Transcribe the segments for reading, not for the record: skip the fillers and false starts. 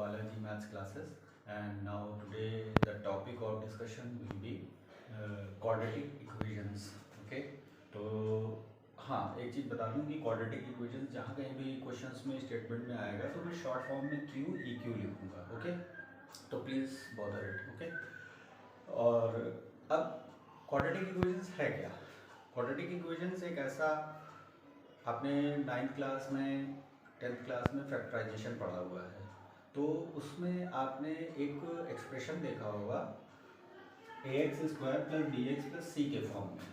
Balaji Maths classes, and now today the topic of discussion will be quadratic equations. Okay, तो हाँ एक चीज़ बता दूँ कि quadratic equations जहाँ कहीं भी क्वेश्चंस में स्टेटमेंट में आएगा तो मैं शॉर्ट फॉर्म में क्यू ई क्यू लिखूँगा. ओके, तो प्लीज़ बॉदर इट. ओके, और अब quadratic equations है क्या? quadratic equations एक ऐसा, आपने 9th क्लास में 10th क्लास में फैक्टराइजेशन पढ़ा हुआ है, तो उसमें आपने एक एक्सप्रेशन देखा होगा ax² + bx + c के फॉर्म में.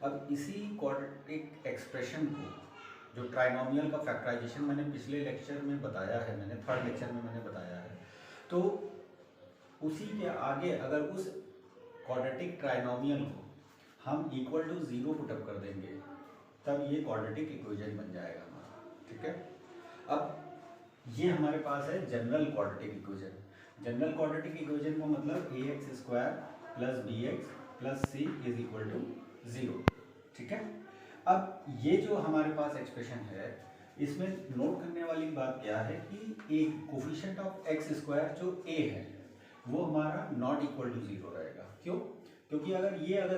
अब इसी क्वाड्रेटिक एक्सप्रेशन को, जो ट्राइनोमियल का फैक्टराइजेशन मैंने पिछले लेक्चर में बताया है, मैंने थर्ड लेक्चर में मैंने बताया है, तो उसी के आगे अगर उस क्वाड्रेटिक ट्राइनोमियल को हम इक्वल टू 0 पुटअप कर देंगे तब ये क्वाड्रेटिक इक्वेशन बन जाएगा हमारा. ठीक है, अब ये हमारे पास है general quadratic equation. General quadratic equation का मतलब ax² + bx + c = 0. ठीक है, अब ये जो हमारे पास एक्सप्रेशन है, इसमें नोट करने वाली बात क्या है कि एक कोफिशिएंट ऑफ x² जो a है वो हमारा नॉट इक्वल टू 0 रहेगा. क्यों? क्योंकि अगर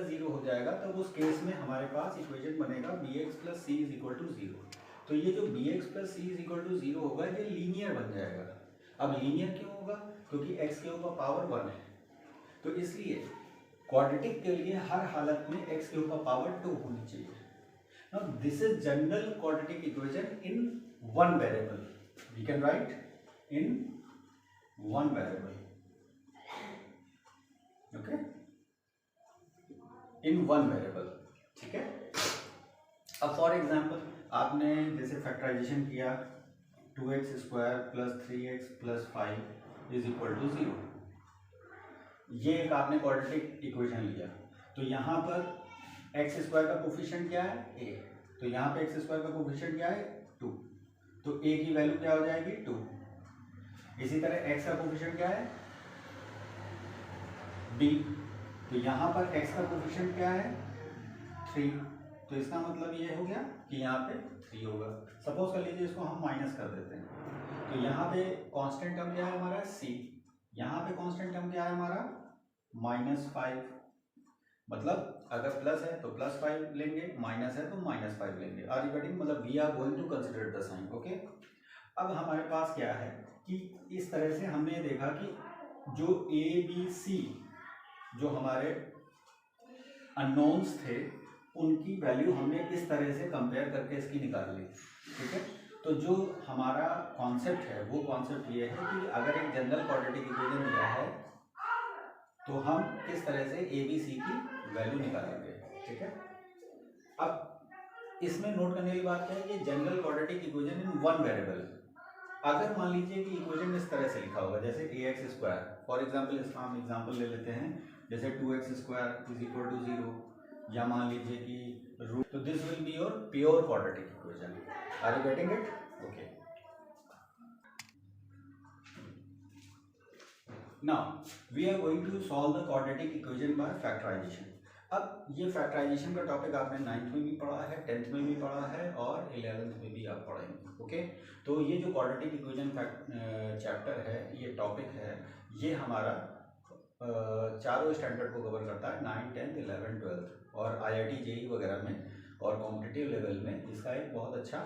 0 हो जाएगा तब उस केस में हमारे पास इक्वेशन बनेगा bx + c = 0. तो ये जो bx + c = 0 होगा ये लीनियर बन जाएगा. अब लीनियर क्यों होगा? क्योंकि x के ऊपर पावर 1 है, तो इसलिए क्वाड्रेटिक के लिए हर हालत में x के ऊपर पावर 2 होनी चाहिए. Now this is general quadratic equation in one variable. We can write in one variable. Okay, in one variable. ठीक है, अब फॉर एग्जांपल आपने जैसे फैक्टराइजेशन किया 2x² + 3x + 5 = 0. ये एक आपने क्वाड्रेटिक इक्वेशन लिया, तो यहाँ पर x² का कोफिशिएंट क्या है? a. तो यहाँ पे x² का कोफिशिएंट क्या है? 2. तो a की वैल्यू क्या हो जाएगी? 2. इसी तरह x का कोफिशिएंट क्या है? b. तो यहाँ पर x का कोफिशिएंट क्या है? 3. तो इसका मतलब ये हो गया कि यहाँ पे 3 होगा. सपोज कर लीजिए इसको हम माइनस कर देते हैं, तो यहाँ पे कांस्टेंट टर्म क्या है हमारा? c. यहाँ पे कांस्टेंट टर्म क्या है हमारा? -5. मतलब अगर प्लस है तो +5 लेंगे, माइनस है तो -5 लेंगे. Are you getting? मतलब we are going to consider the sign. Okay, अब हमारे पास क्या है कि इस तरह से हमने देखा कि जो a b c जो हमारे अननोन्स थे उनकी वैल्यू हमने इस तरह से कंपेयर करके इसकी निकाल ली. ठीक है, तो जो हमारा कॉन्सेप्ट है वो कॉन्सेप्ट ये है कि अगर एक जनरल क्वाड्रेटिक इक्वेशन दिया है तो हम किस तरह से ए बी सी की वैल्यू निकालेंगे. ठीक है, अब इसमें नोट करने की बात क्या है कि general quadratic equation in one variable. अगर मान लीजिए कि इक्वेशन इस तरह से लिखा होगा जैसे ax², फॉर एग्जांपल इसका हम एग्जांपल ले लेते हैं जैसे 2x² = 0, या मान लीजिए कि रूट. तो this will be your pure quadratic equation. Are you getting it? Okay, now we are going to solve the quadratic equation by factorization. अब ये फैक्टराइजेशन का टॉपिक आपने 9th में भी पढ़ा है, 10th में भी पढ़ा है और 11th में भी आप पढ़ेंगे. ओके, तो ये जो क्वाड्रेटिक इक्वेशन चैप्टर है, ये टॉपिक है, ये हमारा चारों स्टैंडर्ड को कवर करता है, 9, 10, 11, 12 और IIT JEE वगैरह में और कॉम्पिटिटिव लेवल में इसका एक बहुत अच्छा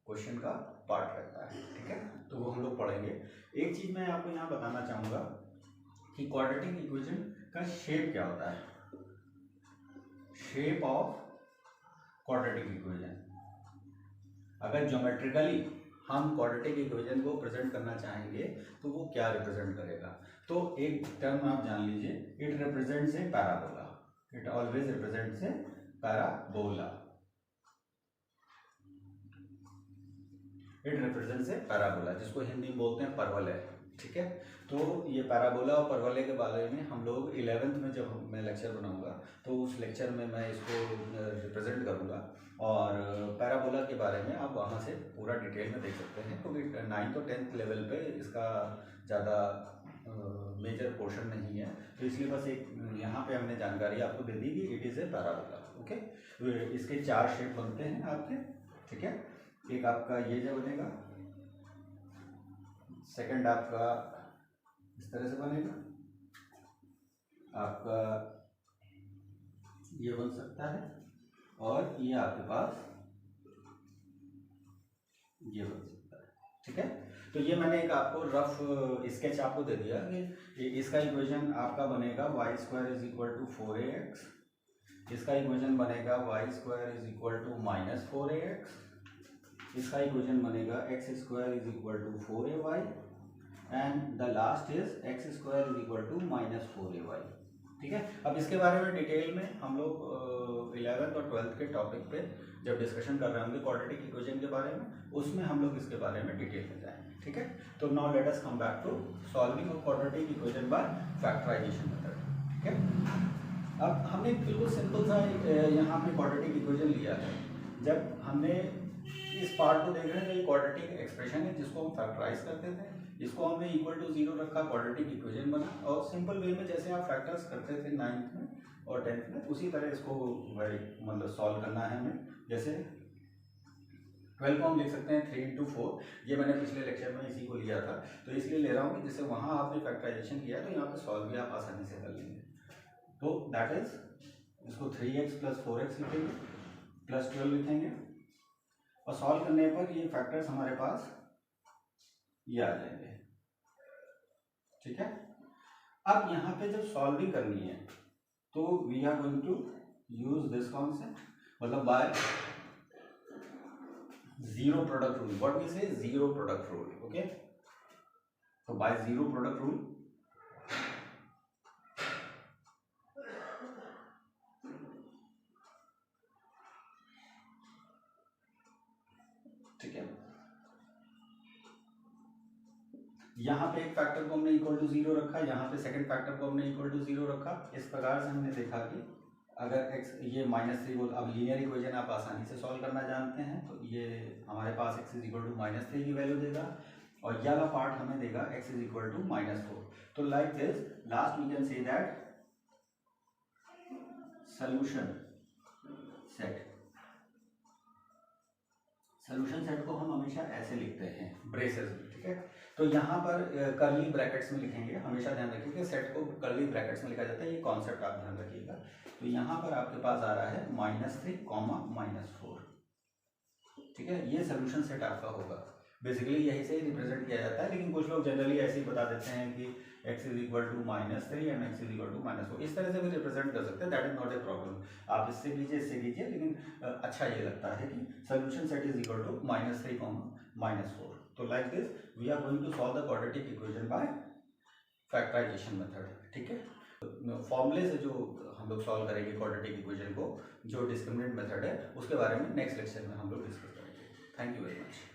क्वेश्चन का पार्ट रहता है. ठीक है, तो वो हम लोग पढ़ेंगे. एक चीज़ मैं आपको यहाँ बताना चाहूँगा कि क्वाड्रेटिक इक्वेशन का शेप क्या होता है. शेप ऑफ क्वाड्रेटिक इक्वेशन, अगर ज्योमेट्रिकली हम क्वाड्रेटिक इक्वेशन को प्रेजेंट करना चाहेंगे तो वो क्या रिप्रेजेंट करेगा. तो एक टर्म आप जान लीजिए, it represents A parabola. It always represents A parabola. It represents A parabola, जिसको हिंदी में बोलते हैं परवलय. ठीक है, तो ये पैराबोला और परवलय के बारे में हम लोग 11th में जब मैं लेक्चर बनाऊंगा तो उस लेक्चर में मैं इसको रिप्रेजेंट करूंगा, और पैराबोला के बारे में आप वहाँ से पूरा डिटेल में देख सकते हैं, क्योंकि 9th और 10th लेवल पे इसका ज़्यादा मेजर पोर्शन नहीं है, तो इसलिए बस एक यहाँ पे हमने जानकारी आपको दे दी कि it is a parabola. Okay, इसके 4 शेप बनते हैं आपके. ठीक है, एक आपका ये जो बनेगा, सेकंड आपका इस तरह से बनेगा, आपका ये बन सकता है, और ये आपके पास ये बन सकता है। ठीक है, तो ये मैंने एक आपको रफ स्केच आपको दे दिया कि इसका इक्वेशन आपका बनेगा y square is equal to 4ax, इसका इक्वेशन बनेगा y square is equal to minus 4ax, इसका इक्वेशन बनेगा x square is equal to 4ay, and the last is x square is equal to minus 4ay। ठीक है, अब इसके बारे में डिटेल में हम लोग 11th और 12th के टॉपिक पे जब डिस्कशन कर रहे होंगे क्वाड्रेटिक इक्वेशन के बारे में, उसमें हम लोग इसके बारे में डिटेल में जाएंगे। ठीक है, तो now let us come back to solving of quadratic equation by factorisation method. ठीक है, अब हमने बिल्कुल सिंपल सा यहाँ पे क्वाड्रेटिक इक्वेशन लिया है। जब हमने इस पार्ट को देख रहे हैं तो ये क्वाड्रेटिक एक्सप्रेशन है जिसको हम फैक्टराइज करते थे, इसको हमने इक्वल टू 0 रखा, क्वाड्रेटिक इक्वेशन बना, और सिंपल वे में जैसे आप फैक्टर्स करते थे 9th में और 10th में, उसी तरह इसको मतलब सॉल्व करना है हमें। जैसे 12 को हम लिख सकते हैं 3 into 4, ये मैंने पिछले लेक्चर में इसी को लिया था, तो इसलिए ले रहा हूँ कि जैसे वहाँ आपने फैक्टराइजेशन किया तो यहाँ पे सॉल्व भी आप आसानी से कर लेंगे। तो दैट इज, इसको 3x + 4x लिखेंगे, +12 लिखेंगे, और सॉल्व करने पर ये फैक्टर्स हमारे पास ये आ जाएंगे। ठीक है, अब यहाँ पे जब सॉल्विंग करनी है तो we are going to use this concept, मतलब by zero product rule. What we say, zero product rule. Okay, तो बाय जीरो प्रोडक्ट रूल ठीक है, यहाँ पे एक फैक्टर को हमने इक्वल टू 0 रखा, यहाँ पे सेकंड फैक्टर को हमने इक्वल टू 0 रखा। इस प्रकार से हमने देखा कि अगर x ये -3 बोल, अब लीनियर इक्वेशन आप आसानी से सॉल्व करना जानते हैं, तो ये हमारे पास x इज इक्वल टू -3 की वैल्यू देगा, और ये वाला पार्ट हमें देगा x इज इक्वल टू -4। तो like this last we can say that solution set को हम हमेशा ऐसे लिखते हैं ब्रेसेस में। ठीक है, तो यहाँ पर कर्ली ब्रैकेट्स में लिखेंगे, हमेशा ध्यान रखिएगा सेट को कर्ली ब्रैकेट्स में लिखा जाता है, ये कॉन्सेप्ट आप ध्यान रखिएगा। तो यहाँ पर आपके पास आ रहा है -3, -4। ठीक है, ये सोल्यूशन सेट आपका होगा। बेसिकली यही से रिप्रेजेंट किया जाता है, लेकिन कुछ लोग जनरली ऐसे ही बता देते हैं कि x is equal to -3 and x is equal to -4, इस तरह से भी रिप्रेजेंट कर सकते हैं। That is not a problem, आप इससे कीजिए, लेकिन अच्छा ये लगता है कि solution set is equal to -3, -4। तो like this we are going to solve the quadratic equation by factorisation method. ठीक है, फॉर्मूले से जो हम लोग सॉल्व करेंगे क्वाड्रेटिक इक्वेशन को, जो डिस्क्रिमिनेंट मेथड है, उसके बारे में नेक्स्ट लेक्चर में हम लोग डिस्कस करेंगे। Thank you very much.